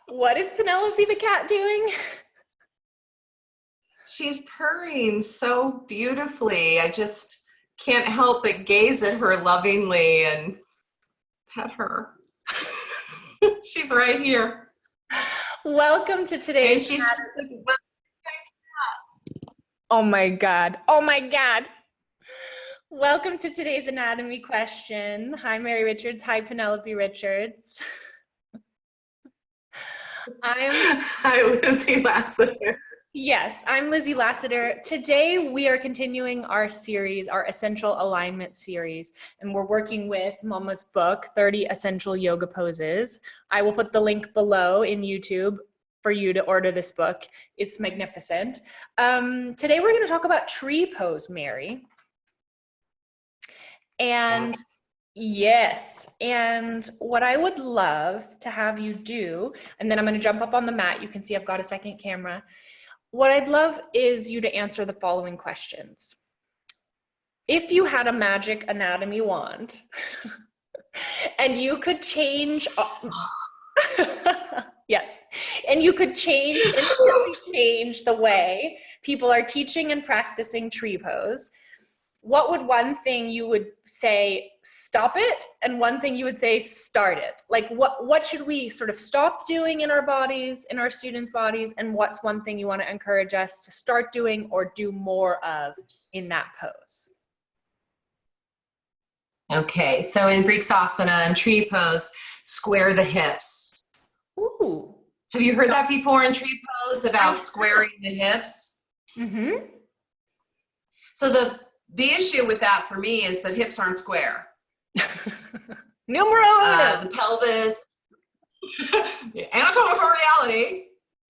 What is Penelope the cat doing? She's purring so beautifully. I just can't help but gaze at her lovingly and pet her. She's right here. Welcome to today's. And she's just like, oh my God. Oh my God. Welcome to today's anatomy question. Hi, Mary Richards. Hi, Penelope Richards. Hi, Lizzie Lasater. Yes, I'm Lizzie Lasater. Today we are continuing our series, our Essential Alignment series, and we're working with Mama's book, 30 Essential Yoga Poses. I will put the link below in YouTube for you to order this book. It's magnificent. Today we're going to talk about tree pose, Mary. And yes, and what I would love to have you do, and then I'm going to jump up on the mat. You can see I've got a second camera. What I'd love is you to answer the following questions. If you had a magic anatomy wand and you could change, yes, and you could change the way people are teaching and practicing tree pose, what would one thing you would say stop it and one thing you would say start it? Like what should we sort of stop doing in our bodies, in our students' bodies, and what's one thing you want to encourage us to start doing or do more of in that pose? Okay, so in Vriksasana and tree pose, square the hips. Ooh. Have you heard that before in tree pose about squaring the hips? Mm-hmm. So the issue with that for me is that hips aren't square. Numero uno. The pelvis, anatomical reality,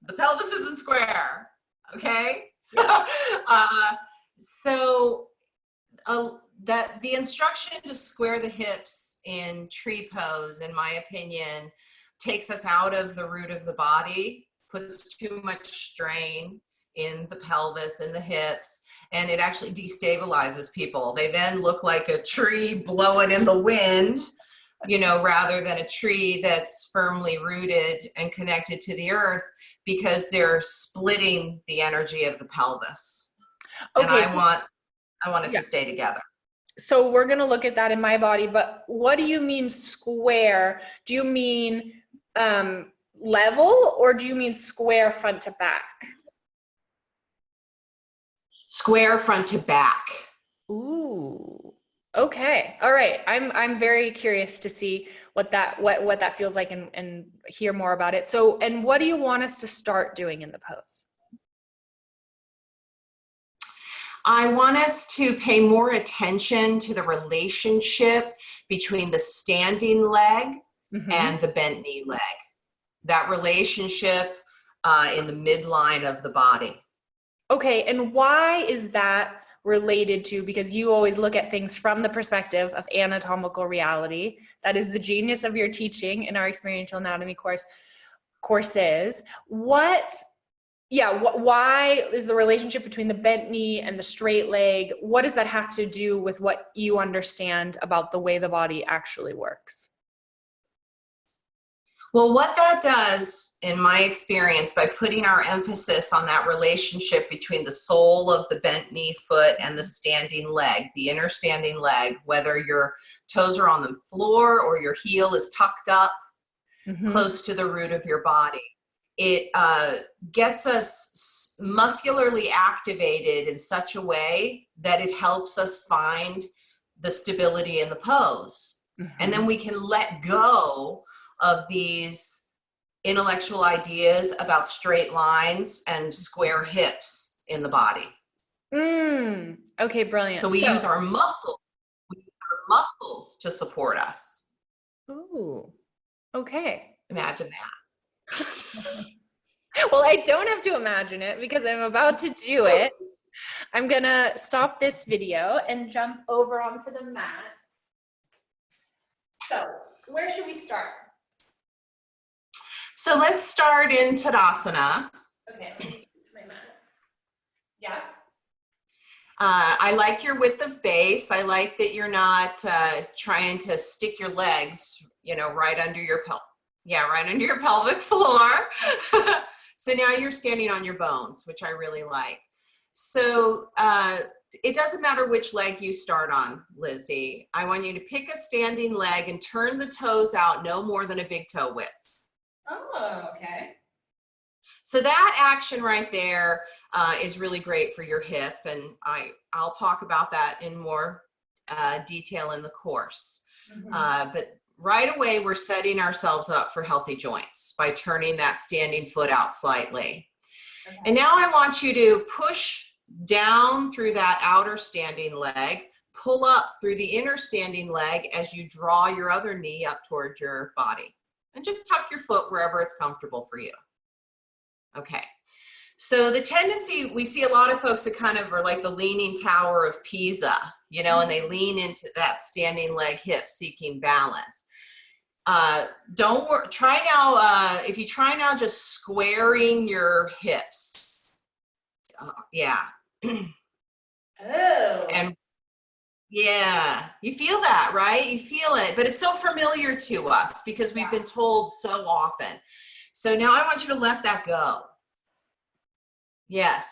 the pelvis isn't square, okay? So that the instruction to square the hips in tree pose, in my opinion, takes us out of the root of the body, puts too much strain in the pelvis and the hips, and it actually destabilizes people. They then look like a tree blowing in the wind, you know, rather than a tree that's firmly rooted and connected to the earth, because they're splitting the energy of the pelvis. Okay. And I want it to stay together. So we're going to look at that in my body, but what do you mean square? Do you mean level, or do you mean square front to back? Square front to back. Ooh. Okay. All right. I'm very curious to see what that feels like and hear more about it. So, and what do you want us to start doing in the pose? I want us to pay more attention to the relationship between the standing leg and the bent knee leg. That relationship in the midline of the body. Okay, and why is that related to? Because you always look at things from the perspective of anatomical reality. That is the genius of your teaching in our experiential anatomy courses. Why is the relationship between the bent knee and the straight leg, what does that have to do with what you understand about the way the body actually works? Well, what that does, in my experience, by putting our emphasis on that relationship between the sole of the bent knee foot and the standing leg, the inner standing leg, whether your toes are on the floor or your heel is tucked up close to the root of your body, it gets us muscularly activated in such a way that it helps us find the stability in the pose. And then we can let go of these intellectual ideas about straight lines and square hips in the body. Okay, brilliant. So we use our muscles to support us. Ooh, okay. Imagine that. Well, I don't have to imagine it because I'm about to do it. I'm gonna stop this video and jump over onto the mat. So, where should we start? So let's start in Tadasana. Okay, let me switch my mat. Yeah. I like your width of base. I like that you're not trying to stick your legs, you know, right under your Yeah, right under your pelvic floor. So now you're standing on your bones, which I really like. So it doesn't matter which leg you start on, Lizzie. I want you to pick a standing leg and turn the toes out no more than a big toe width. Oh, okay. So that action right there is really great for your hip, and I'll talk about that in more detail in the course. But right away, we're setting ourselves up for healthy joints by turning that standing foot out slightly. Okay. And now I want you to push down through that outer standing leg, pull up through the inner standing leg as you draw your other knee up toward your body. And just tuck your foot wherever it's comfortable for you. Okay. So the tendency, we see a lot of folks that kind of are like the leaning tower of Pisa, you know, and they lean into that standing leg hip seeking balance. Don't worry, try now, if you try now just squaring your hips. Yeah. Oh. And yeah, you feel that, right? You feel it, but it's so familiar to us because we've been told so often. So now I want you to let that go. Yes.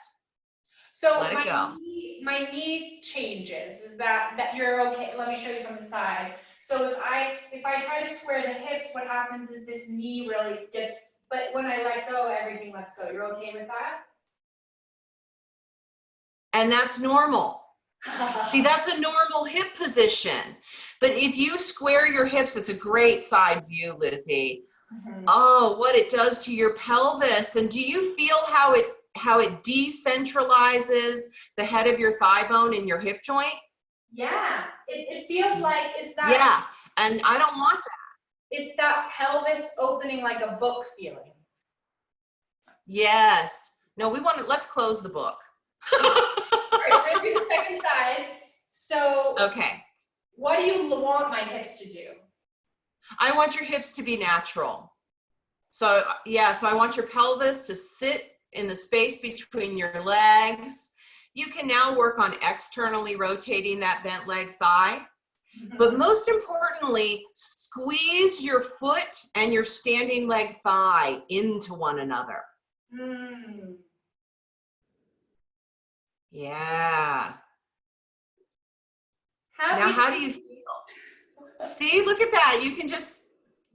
So let it go. My knee changes. Is that you're okay? Let me show you from the side. So if I try to square the hips, what happens is this knee really gets, but when I let go, everything lets go. You're okay with that? And that's normal. See, that's a normal hip position. It if you square your hips, it's a great side view, Lizzie. Oh, what it does to your pelvis. And do you feel how it decentralizes the head of your thigh bone in your hip joint? Yeah, it feels like it's that. Yeah, and I don't want that. It's that pelvis opening like a book feeling. Yes. No, let's close the book. All right, we're gonna do the second side. So, okay. What do you want my hips to do? I want your hips to be natural. So, yeah, so I want your pelvis to sit in the space between your legs. You can now work on externally rotating that bent leg thigh. But most importantly, squeeze your foot and your standing leg thigh into one another. Yeah. How do you feel? See, look at that. You can just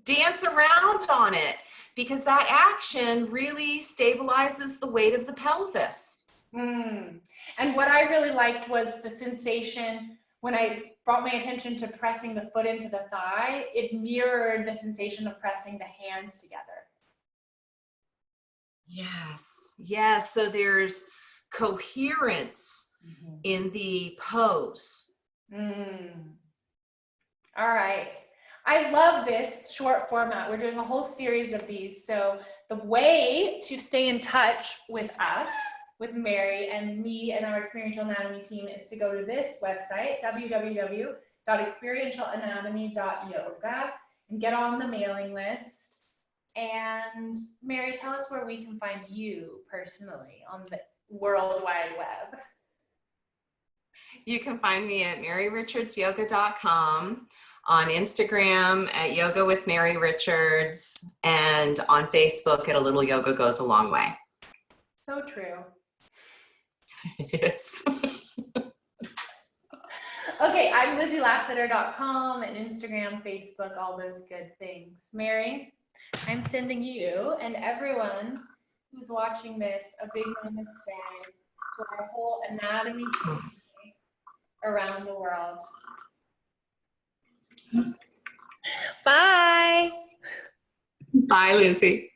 dance around on it because that action really stabilizes the weight of the pelvis. And what I really liked was the sensation when I brought my attention to pressing the foot into the thigh, it mirrored the sensation of pressing the hands together. Yes, yes. So there's coherence in the pose. All right. I love this short format. We're doing a whole series of these. So the way to stay in touch with us, with Mary and me and our experiential anatomy team, is to go to this website, www.experientialanatomy.yoga, and get on the mailing list. And Mary, tell us where we can find you personally on the World Wide Web. You can find me at maryrichardsyoga.com, on Instagram at Yoga with Mary Richards, and on Facebook at A Little Yoga Goes a Long Way. So true. It is. Okay, I'm LizzieLasater.com and Instagram, Facebook, all those good things. Mary, I'm sending you and everyone who's watching this a big namaste to our whole anatomy community around the world. Bye. Bye, Lizzie.